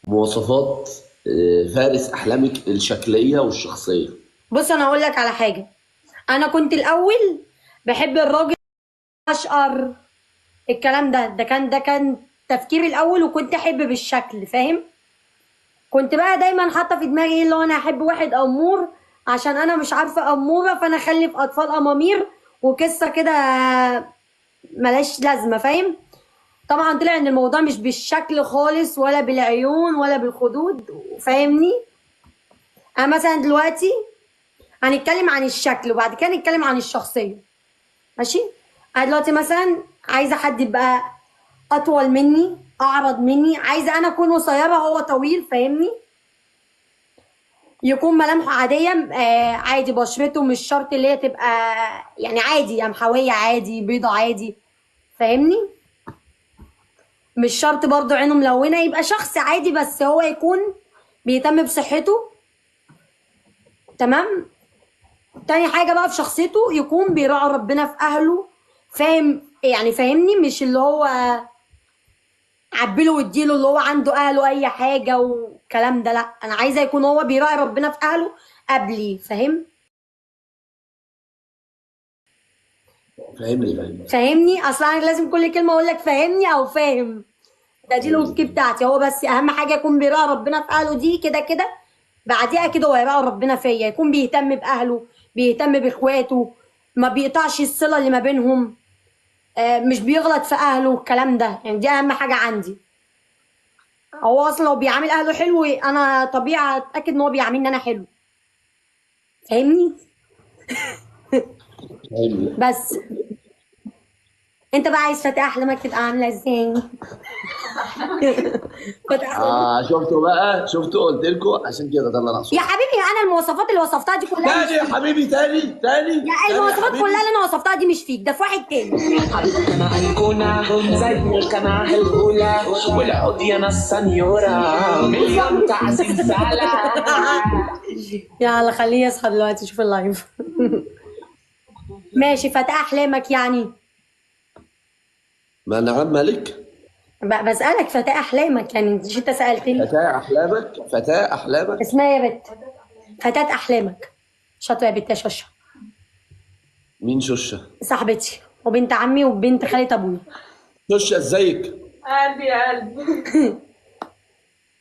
مواصفات فارس احلامك الشكليه والشخصيه. بص انا هقول لك على حاجه. انا كنت الاول بحب الراجل اشقر. الكلام ده كان تفكيري الاول، وكنت احب بالشكل، فاهم؟ كنت بقى دايما حاطه في دماغي ايه اللي هو انا احب واحد امور، عشان انا مش عارفه اموره، فانا اخلف اطفال امامير وقصه كده ملاش لازمه، فاهم؟ طبعا طلع ان الموضوع مش بالشكل خالص، ولا بالعيون، ولا بالخدود، فاهمني؟ انا مثلا دلوقتي هنتكلم عن الشكل، وبعد كده نتكلم عن الشخصيه. ماشي. انا دلوقتي مثلا عايزه حد يبقى اطول مني، اعرض مني، عايزه انا اكون قصيره هو طويل، فاهمني؟ يكون ملامحه عاديه، عادي، بشرته مش شرط اللي هي تبقى يعني عادي، قمحويه عادي، بيضه عادي، فاهمني؟ مش شرط برضو عينه ملونه، يبقى شخص عادي بس هو يكون بيهتم بصحته. تمام. تاني حاجه بقى في شخصيته يكون بيراعي ربنا في اهله، فاهم يعني؟ فاهمني؟ مش اللي هو عبيله واديله اللي هو عنده اهله اي حاجه والكلام ده، لا، انا عايزه يكون هو بيراعي ربنا في اهله قبلي، فاهم؟ فاهمني. فاهمني؟ اصلا انا لازم كل كلمه اقول لك فاهمني او فاهم. دي الاوكي فاهمني. بتاعتي هو، بس اهم حاجه يكون بيراعي ربنا في اهله، دي كده كده. بعديها كده هو يراعي ربنا فيا، يكون بيهتم باهله، بيهتم باخواته، ما بيقطعش الصله اللي ما بينهم، مش بيغلط في اهله، الكلام ده يعني دي اهم حاجه عندي. هو اصلا لو بيعامل اهله حلو، انا طبيعي اتاكد ان هو بيعاملني انا حلو، فاهمني؟ فاهمني. بس انت بقى عايز فتاة احلامك تبقى عامله ازاي؟ فتاة احلامك. شفتوا بقى، شفتوا قلت لكم عشان كده ده اللي انا يا اقصده. حبيبي انا المواصفات اللي وصفتها دي كلها مش تاني يا فيك. حبيبي، تاني تاني يا تاني يا المواصفات كلها حبيبي. اللي انا وصفتها دي مش فيك، ده في واحد تاني. حبيبتنا أيقونة زي القناة الأولى والعود يا السنيورة مليون تعزيز سلام. يلا خليه يصحى دلوقتي يشوف اللايف. ماشي، فتاة احلامك يعني. ما انا عم مالك. بسألك فتاة احلامك يعني، مش انت سألتني؟ فتاة احلامك، فتاة احلامك. اسمها يا بت. فتاة احلامك. شاطرة يا بت يا شوشة. مين شوشة؟ صاحبتي وبنت عمي وبنت خالة ابويا. شوشة ازيك؟ قلبي يا قلبي.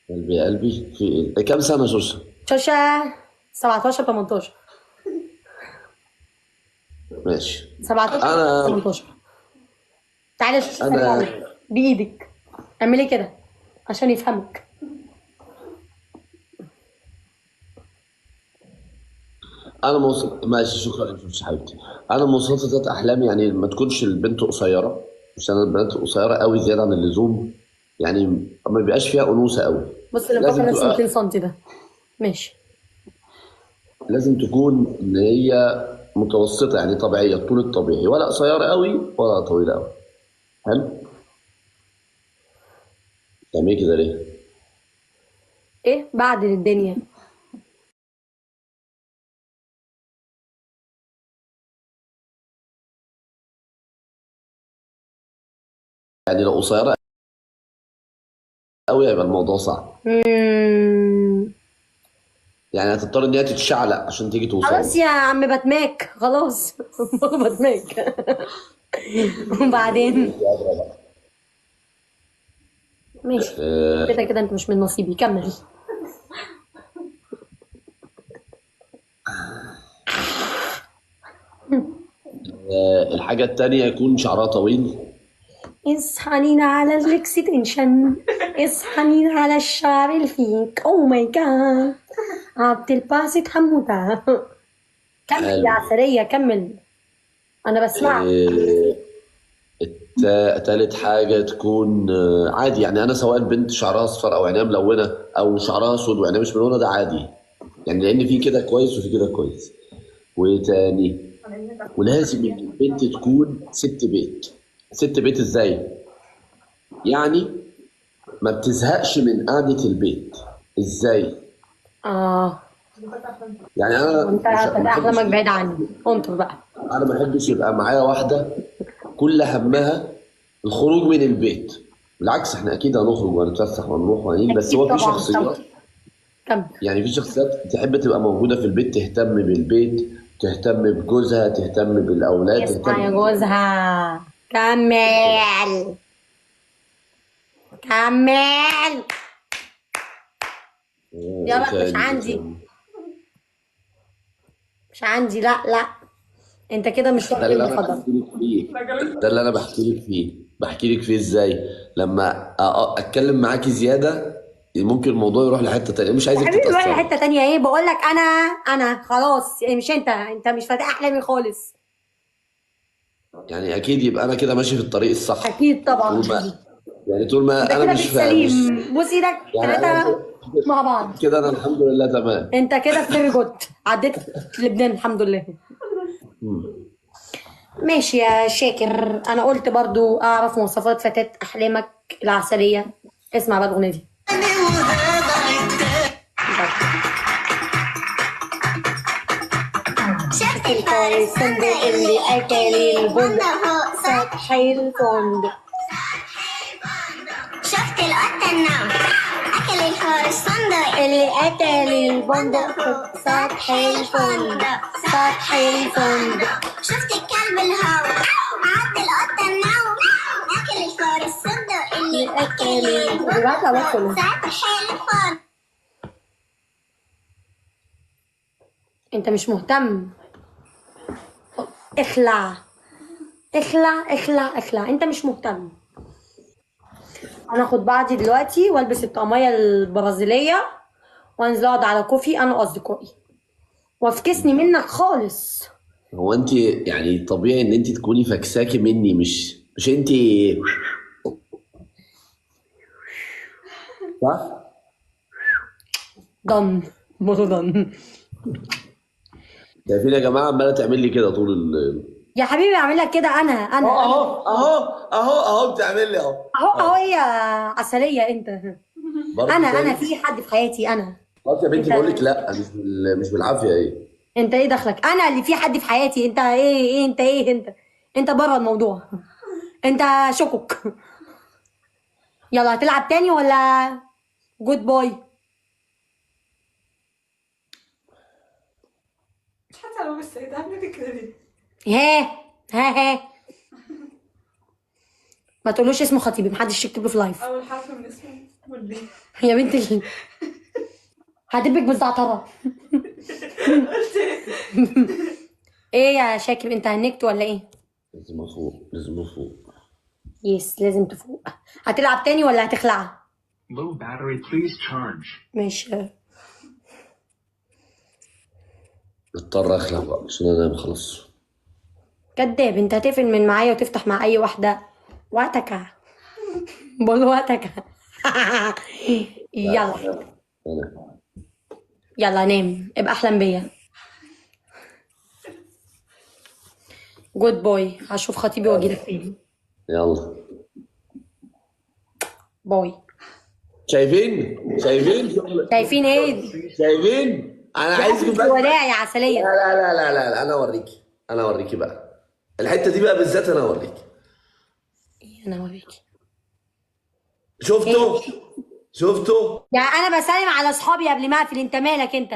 قلبي يا قلبي، في ايه؟ كام سنة شوشة؟ شوشة 17 18. ماشي. 17 انا 18. تعالى يا شوشة سلم انا عليك بايدك. اعملي كده عشان يفهمك. انا ماشي، شكرا يا شوشة حبيبتي. انا مواصفات احلامي يعني ما تكونش البنت قصيرة، عشان البنات قصيرة قوي زيادة عن اللزوم، يعني ما بيبقاش فيها انوثة قوي. بص اللي لازم مفكر نفسه 200 تبقى، سم ده. ماشي. لازم تكون ان هي متوسطه، يعني طبيعيه، الطول الطبيعي، ولا قصيره قوي ولا طويله قوي. حلو. تعملي كده ليه؟ ايه بعد الدنيا؟ يعني لو قصيره قوي هيبقى الموضوع صعب، مم. يعني هتضطر ان هي تتشعلق عشان تيجي توصل خلاص له. يا عم بتماك، خلاص. بتماك. وبعدين ماشي. كده كده انت مش من نصيبي، كمل. الحاجه التانيه يكون شعرها طويل. اصحانين على الاكستنشن، اصحانين على الشعر الفيك، او ماي جاد، عبد الباسط حمودة. كمل يا حلو. عسلية، كمل، انا بسمعك. آه، تالت حاجه تكون عادي، يعني انا سواء البنت شعرها اصفر او عينيها ملونه او شعرها اسود وعينيها مش ملونه، ده عادي، يعني لان في كده كويس وفي كده كويس. وتاني، ولازم ان البنت تكون ست بيت. ست بيت ازاي؟ يعني ما بتزهقش من قعدة البيت. ازاي؟ اه. يعني انا وانت مش فتاة ما احبش، احلامك بعيد عني، انطر بقى. انا ما احبش يبقى معايا واحدة كل همها الخروج من البيت. بالعكس احنا اكيد هنخرج وهنتفسح وهنروح وهنيجي، بس اكيد هو في طبعا شخصيات، كمل. يعني في شخصيات تحب تبقى موجوده في البيت، تهتم بالبيت، تهتم بجوزها، تهتم بالاولاد، اسمع يا تهتم. جوزها، كمل كمل. ايه يلا مش تاني ايه عندي، تاني؟ مش عندي، لا لا، انت كده مش ده راجل اللي انا المفضل. بحكي لك فيه، ده اللي انا بحكي لك فيه ازاي لما اتكلم معاكي زياده ممكن الموضوع يروح لحته تانيه، مش يا عايزك حبيبي بقى تتاثري. حته تانية ايه، بقول لك انا خلاص يعني، مش انت مش فاتح احلامي خالص. يعني اكيد يبقى انا كده ماشي في الطريق الصح. اكيد طبعا. طول ما يعني طول انت ما انا كده في مش مش السليم، بص ايدك يعني انا ثلاثه كده، مع بعض. كده انا الحمد لله تمام. انت كده في فيري جود، عديت لبنان الحمد لله. مم. ماشي يا شاكر، انا قلت برضو اعرف مواصفات فتاة احلامك العسلية. اسمع بقى الاغنية دي. شفت الفار الفار الصندوق الصندوق اللي اللي اكل أكل البندق البندق فوق سطح الفندق. شفت القطة النوم أكل الفار الصندوق اللي اكل البندق فوق سطح الفندق، سطح الفندق. شفت الكلب الهو عض القطة النوم أكل الفار الصندوق اللي اللي اكل أكل دلوقتي البندق عملت فوق كله. سطح الفندق. انت مش مهتم، اخلع اخلع اخلع اخلع، انت مش مهتم. انا اخد بعضي دلوقتي والبس الطقمية البرازيلية وانزل اقعد على كوفي انا واصدقائي وافكسني منك خالص. هو انت يعني طبيعي ان انت تكوني فكساكي مني، مش انت صح؟ ضن برضه ضن. شايفين يا جماعه عماله تعمل لي كده طول يا حبيبي اعمل لك كده، اهو بتعمل لي اهو. اهو ايه يا عسلية انت. برضه انا تاني. في حد في حياتي انا. خلاص يا بنتي انت بقول لك لا، مش بالعافيه ايه. انت ايه دخلك، انا اللي في حد في حياتي، انت ايه انت ايه انت بره الموضوع. انت شكك. يلا هتلعب تاني ولا جود باي؟ حتى لو السيدة عملت كده ليه؟ ها ما تقولوش اسمه خطيبي، محدش يكتب له في لايف. أول حرف من اسمه والبي. يا بنت هدبك بالزعترة. قلت ايه يا شاكر، انت هنكت ولا ايه؟ لازم افوق، لازم افوق. يس لازم تفوق. هتلعب تاني ولا هتخلع؟ Low battery, please charge. ماشي. اضطر اخلع بقى عشان انام خلاص. كداب، انت هتقفل من معايا وتفتح مع اي واحدة وقتك. بقول وقتك. يلا انا يلا نام، ابقى احلم بيا. جود بوي، هشوف خطيبي واجيلك تاني. يلا. باي. شايفين شغل. شايفين ايه؟ شايفين انا عايزكم بس. الوداع يا لا عسلية. لا انا اوريكي بقى الحته دي بقى بالذات، انا اوريكي. انا اوريكي. شفتوا يعني انا بسلم على اصحابي قبل ما اقفل، انت مالك انت؟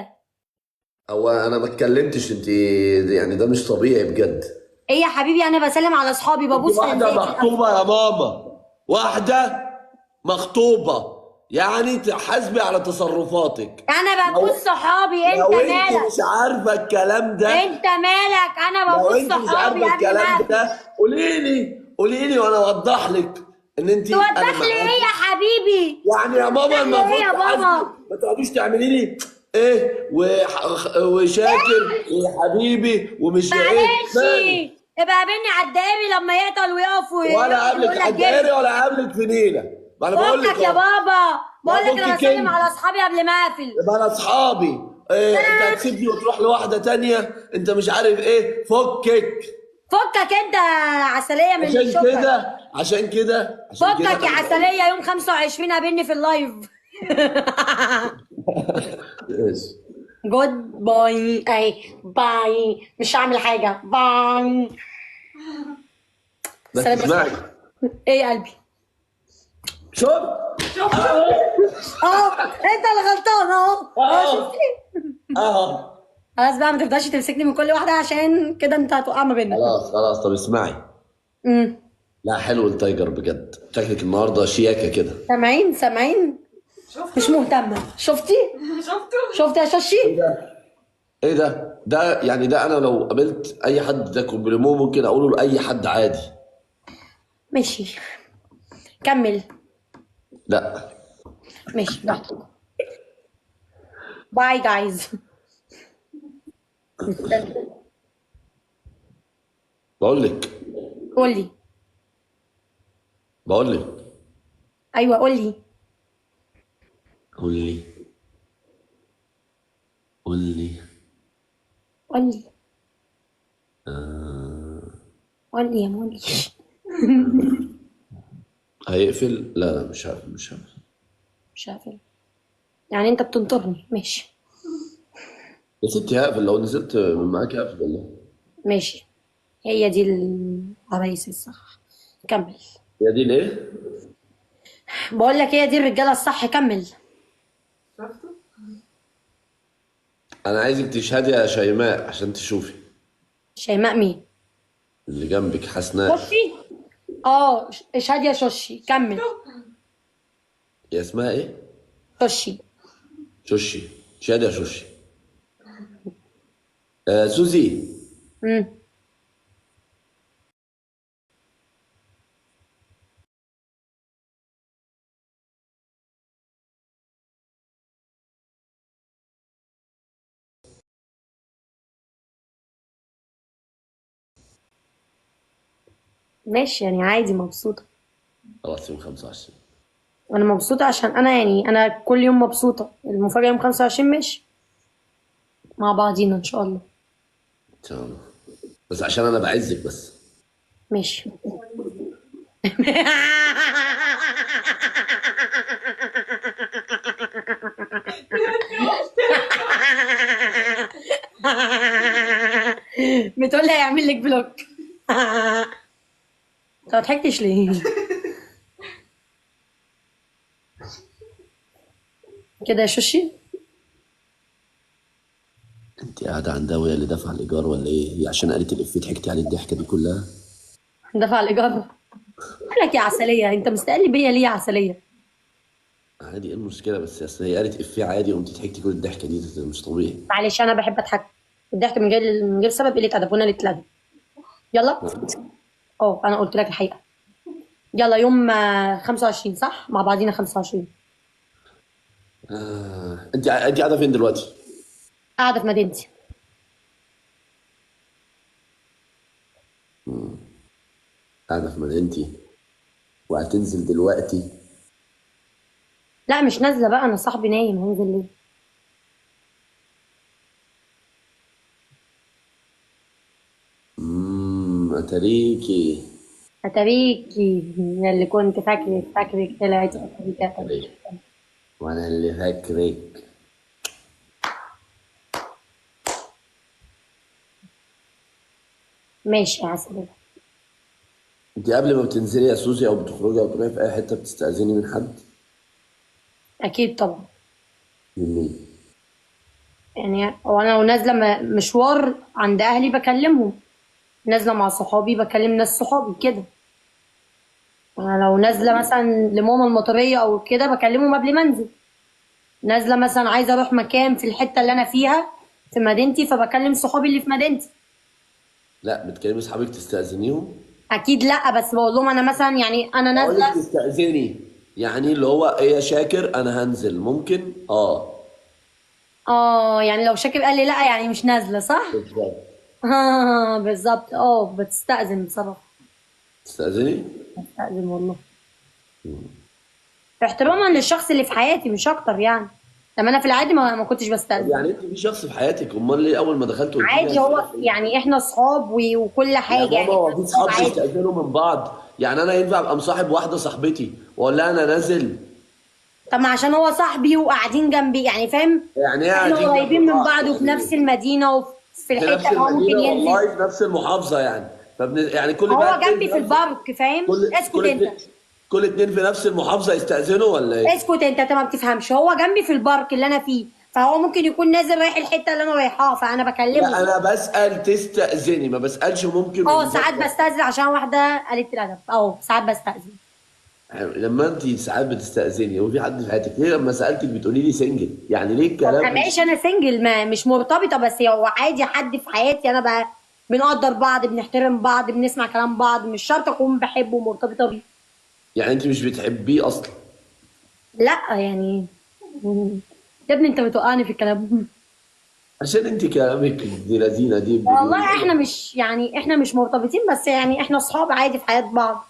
هو انا ما اتكلمتش انت، يعني ده مش طبيعي بجد. ايه يا حبيبي، انا بسلم على اصحابي ببوس في واحده ايديك. مخطوبه يا ماما، واحده مخطوبه، يعني تحاسبي على تصرفاتك. انا ببوس صحابي، لو انت انت مالك؟ مش عارفه الكلام ده، انت مالك؟ انا لو ببوس انت مش صحابي عارفه قبل ما الكلام اقفل. ده قولي لي وانا اوضح لك ان انت توضح انا لي ايه يا معاكي. حبيبي؟ يعني يا ماما توضح لي ايه المفروض يا تحاسبي، بابا؟ ما تقعدوش تعملي لي ايه وشاكر وحبيبي ومش ايه معلش، مالك. ابقى قابلني على الدائري لما يعطل ويقف ولا ويقول قبلك لك عداري جبت. ولا قبلك في نيله، ما انا بقول لك فكك يا اهو. بابا، بقول لك انا فكك بسلم انت. على اصحابي قبل ما اقفل. يبقى انا اصحابي إيه، انت هتسيبني وتروح لواحده تانية، انت مش عارف ايه، فكك انت يا عسلية من عشان شكرك. كده عشان كده عشان كده فكك يا عسلية، يوم 25 قابلني في اللايف. ماشي. جود باي. اي باي، مش هعمل حاجة. باي. بس سلام. اسمعي، ايه يا قلبي؟ شوف انت اللي غلطان اهو. شفتي؟ اه خلاص بقى، ما تفضلش تمسكني من كل واحده عشان كده انت هتوقع ما بيننا. خلاص طب اسمعي. امم لا حلو التايجر بجد، شكلك النهارده شياكه كده. سامعين مش مهتمه. شفتي يا شاشي؟ ايه ده يعني ده انا لو قابلت اي حد ده كومبليمون ممكن اقوله لاي حد عادي. ماشي كمل. لا ماشي براحتك. باي جايز. بقول لك قول لي. ايوه قول لي. قول لي قول لي قول لي آه... قول لي يا مولي. هيقفل؟ لا مش عارف مش عارفه يعني انت بتنطرني. ماشي يا ستي هقفل، لو نزلت من معاك هقفل والله. ماشي. هي دي العرايس الصح. كمل. هي دي ليه؟ بقول لك هي دي الرجاله الصح. كمل. انا عايزك تشهدي يا شيماء عشان تشوفي شيماء مين؟ اللي جنبك حسناء. شوشي. اشهد يا شوشي. كمل. يا اسمها ايه؟ شوشي. شوشي. شهدي يا شوشي. سوزي. امم ماشي يعني عادي، مبسوطه. خلاص يوم 25 انا مبسوطه عشان انا كل يوم مبسوطه. المفاجاه يوم 25. ماشي مع بعضينا ان شاء الله. ان شاء الله، بس عشان انا بعزك بس. ماشي. بتقول لي هيعمل لك بلوك. انت ما ضحكتش ليه؟ كده يا شوشي. انت قاعده عندها وهي اللي دافعه الايجار ولا ايه؟ هي عشان قالت الافيه ضحكتي على الضحكه دي كلها؟ دفع الايجار. مالك يا عسليه؟ انت مستقل بيا ليه يا عسليه؟ عادي، ايه المشكله؟ بس اصل هي قالت افيه عادي قمت ضحكتي كل الضحكه دي، ده مش طبيعي. معلش انا بحب اضحك. الضحك من غير سبب قله ادب وانا اللي اتلغي. يلا. انا قلت لك الحقيقه. يلا يوم 25 صح؟ مع بعضينا 25. انت قاعده فين دلوقتي؟ قاعده في مدينتي. قاعده في مدينتي وهتنزل دلوقتي؟ لا مش نازله بقى، انا صاحبي نايم، هنزل ليه؟ اتاريكي اتاريكي اللي كنت فاكرك طلعت اتاريكي. وانا اللي فاكرك. ماشي يا عسل. انت قبل ما بتنزلي يا سوزي او بتخرجي او تروحي في اي حته بتستأذني من حد؟ اكيد طبعا. من مين؟ يعني وانا لو نازله مشوار عند اهلي بكلمهم، نازله مع صحابي بكلم ناس صحابي كده. انا لو نازله مثلا لماما المطريه او كده بكلمهم قبل ما انزل. نازله مثلا عايزه اروح مكان في الحته اللي انا فيها في مدينتي فبكلم صحابي اللي في مدينتي. لا بتكلمي اصحابك تستأذنيهم؟ اكيد لا، بس بقول لهم انا مثلا يعني انا اقول لك نازله. تستأذني يعني اللي هو ايه يا شاكر انا هنزل ممكن يعني لو شاكر قال لي لا يعني مش نازله صح؟ بالظبط. بالظبط. بتستأذن بصراحه. تستأذني؟ بستأذن والله. احتراما للشخص اللي في حياتي مش اكتر يعني. لما انا في العادي ما كنتش بستأذن. يعني انت في شخص في حياتك، امال ليه اول ما دخلت قلت لي عادي، هو يعني احنا اصحاب وكل يا حاجه يعني. ماما هو في اصحاب عادي. بيستأذنوا من بعض؟ يعني انا ينفع ابقى مصاحب واحده صاحبتي واقول لها انا نازل؟ طب ما عشان هو صاحبي وقاعدين جنبي يعني فاهم. يعني ايه احنا قاعدين قريبين جنب من بعض؟ بعض وفي نفس المدينه وفي في الحته نفس اللي هو ممكن المدينه ينزل. والله في نفس المحافظه يعني يعني كل هو بقى جنبي في البارك فاهم. اسكت انت. كل اتنين في نفس المحافظه يستاذنوا ولا ايه؟ اسكت انت ما بتفهمش، هو جنبي في البارك اللي انا فيه، فهو ممكن يكون نازل رايح الحته اللي انا رايحاها، فانا بكلمه. لا انا بسال تستاذني، ما بسالش ممكن. ساعات بستأذن عشان واحده قالت الادب، ساعات بستأذن. لما انت ساعات بتستاذني وفي حد في حياتك، ليه لما سالتك بتقولي لي سنجل؟ يعني ليه طب الكلام؟ ماشي انا سنجل، ما مش مرتبطه، بس هو عادي حد في حياتي انا بقى، بنقدر بعض، بنحترم بعض، بنسمع كلام بعض، مش شرط اكون بحبه ومرتبطه بيه. يعني انت مش بتحبيه اصلا؟ لا يعني يا ابني انت بتوقعني في الكلام. عشان انت كلامك دي لذينه دي والله احنا مش مرتبطين، بس يعني احنا اصحاب عادي في حياه بعض.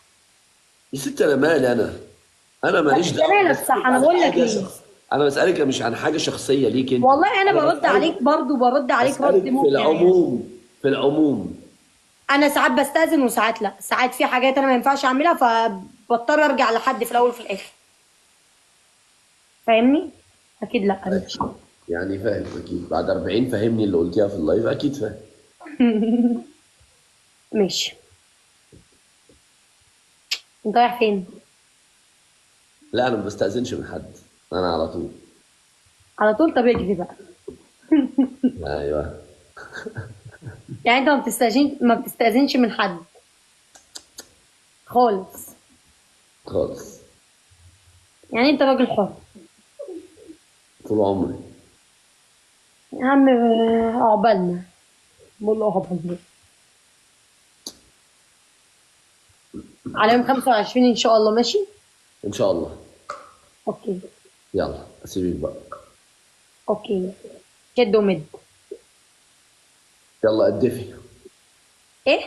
يا ست انا مالي، انا ماليش انت دعوه. مالك صح، انا بقول لك ليه. انا بسالك مش عن حاجه شخصيه ليك انت. والله انا برد بسألك- عليك برضو، برد عليك بسألك رد في ممتع يعني. العموم، في العموم. انا ساعات بستأذن وساعات لا، ساعات في حاجات انا ما ينفعش اعملها فبضطر ارجع لحد في الاول وفي الاخر. فاهمني؟ اكيد لا مش. يعني فاهم اكيد، بعد 40 فهمني اللي قلتيها في اللايف، اكيد فاهم. ماشي. انت رايح فين؟ لا انا ما بستاذنش من حد، انا على طول. على طول؟ طب اجري بقى. ايوه. يعني انت ما بتستأذنش من حد خالص؟ خالص. يعني انت راجل حر. طول عمري. يا عم عقبالنا، بقول له عقبالنا على يوم 25 ان شاء الله. ماشي ان شاء الله. اوكي. يلا اسيبك بقى. اوكي شد ومد. يلا ادفي. ايه؟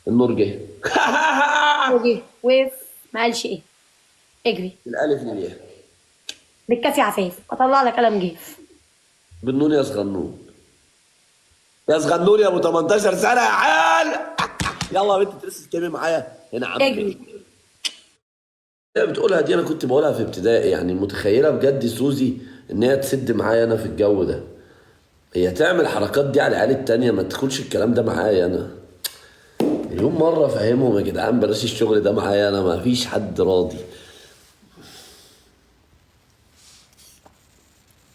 النور جه. وجه وقف ما قالش ايه. اجري الالف للياء. بالكافي عفاف، اطلع لك قلم جيف. بالنون يا صغنون. يا صغنون يا ابو 18 سنه يا عيال. يلا يا بنت ترسي تكلمي معايا هنا عم. اجري. هي بتقولها دي انا كنت بقولها في ابتدائي، يعني متخيله بجد سوزي ان هي تسد معايا انا في الجو ده؟ هي تعمل الحركات دي على العيال التانية، ما تاخدش الكلام ده معايا انا. مليون مره فاهمهم يا جدعان بلاش الشغل ده معايا انا، ما فيش حد راضي.